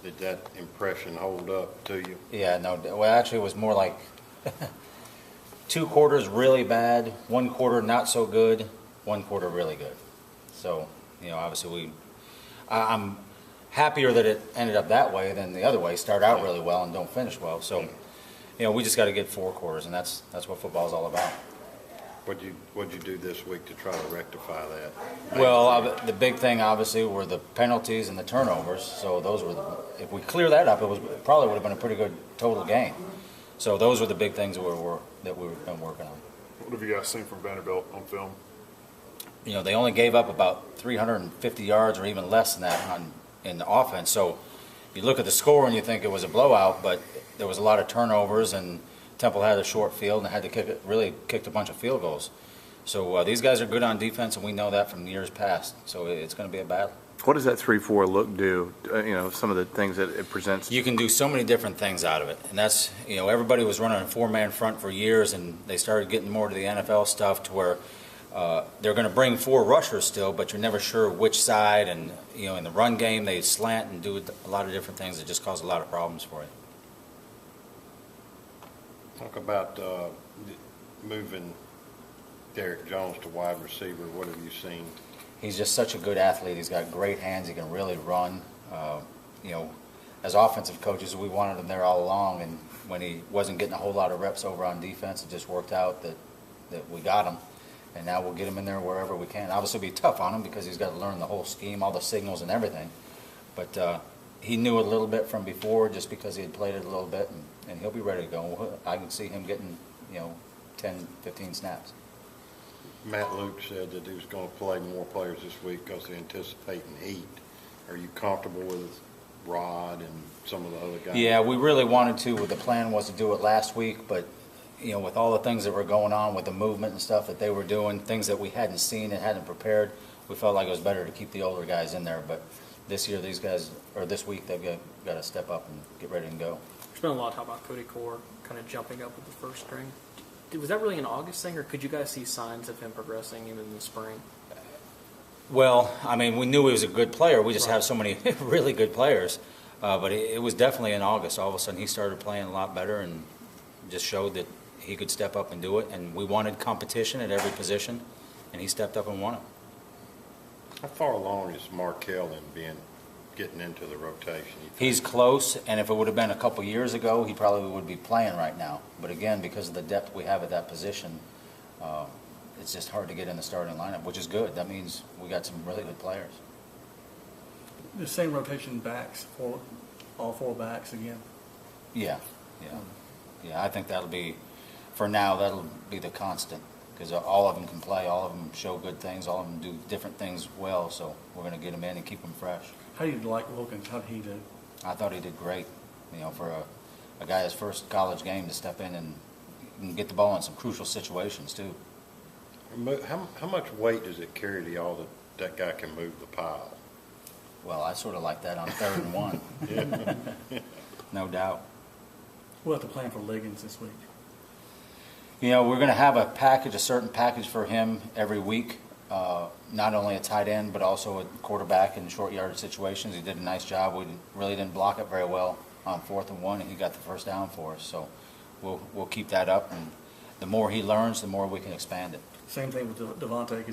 Did that impression hold up to you? Yeah, no. Well, actually, it was more like 2 quarters really bad, 1 quarter not so good, 1 quarter really good. So, obviously I'm happier that it ended up that way than the other way. Start out really well and don't finish well. So, we just got to get 4 quarters, and that's what football is all about. What'd you do this week to try to rectify that? Well, the big thing obviously were the penalties and the turnovers. So those were, if we clear that up, it probably would have been a pretty good total game. So those were the big things that we've been working on. What have you guys seen from Vanderbilt on film? They only gave up about 350 yards or even less than that in the offense. So you look at the score and you think it was a blowout, but there was a lot of turnovers, and Temple had a short field and had to really kicked a bunch of field goals. So these guys are good on defense, and we know that from years past. So it's going to be a battle. What does that 3-4 look do? Some of the things that it presents. You can do so many different things out of it, and that's everybody was running a 4-man front for years, and they started getting more to the NFL stuff to where they're going to bring 4 rushers still, but you're never sure which side. And in the run game, they slant and do a lot of different things that just cause a lot of problems for you. Talk about moving Derek Jones to wide receiver. What have you seen? He's just such a good athlete. He's got great hands. He can really run. As offensive coaches, we wanted him there all along, and when he wasn't getting a whole lot of reps over on defense, it just worked out that we got him. And now we'll get him in there wherever we can. Obviously, it'll be tough on him because he's got to learn the whole scheme, all the signals and everything. But he knew a little bit from before just because he had played it a little bit, and he'll be ready to go. I can see him getting, 10, 15 snaps. Matt Luke said that he was going to play more players this week because they're anticipating heat. Are you comfortable with Rod and some of the other guys? Yeah, we really wanted to. The plan was to do it last week, but with all the things that were going on with the movement and stuff that they were doing, things that we hadn't seen and hadn't prepared, we felt like it was better to keep the older guys in there. But this year, these guys, or this week, they've got to step up and get ready and go. There's been a lot of talk about Cody Core kind of jumping up with the first string. Was that really an August thing, or could you guys see signs of him progressing even in the spring? Well, we knew he was a good player. We just have so many really good players. But it was definitely in August. All of a sudden, he started playing a lot better and just showed that he could step up and do it. And we wanted competition at every position, and he stepped up and won it. How far along is Markell in getting into the rotation? He's close, and if it would have been a couple years ago, he probably would be playing right now. But again, because of the depth we have at that position, it's just hard to get in the starting lineup, which is good. That means we got some really good players. The same rotation backs for all 4 backs again. Yeah. I think that'll be, for now, that'll be the constant because all of them can play, all of them show good things, all of them do different things well. So we're going to get them in and keep them fresh. How do you like Wilkins? How did he do? I thought he did great. For a guy his first college game to step in and get the ball in some crucial situations too. How much weight does it carry to y'all that guy can move the pile? Well, I sort of like that on 3rd and 1. Yeah. No doubt. We'll have to plan for Liggins this week. We're going to have a certain package for him every week. Not only a tight end, but also a quarterback in short yardage situations. He did a nice job. We really didn't block it very well on 4th and 1, and he got the first down for us. So we'll keep that up, and the more he learns, the more we can expand it. Same thing with Devontae.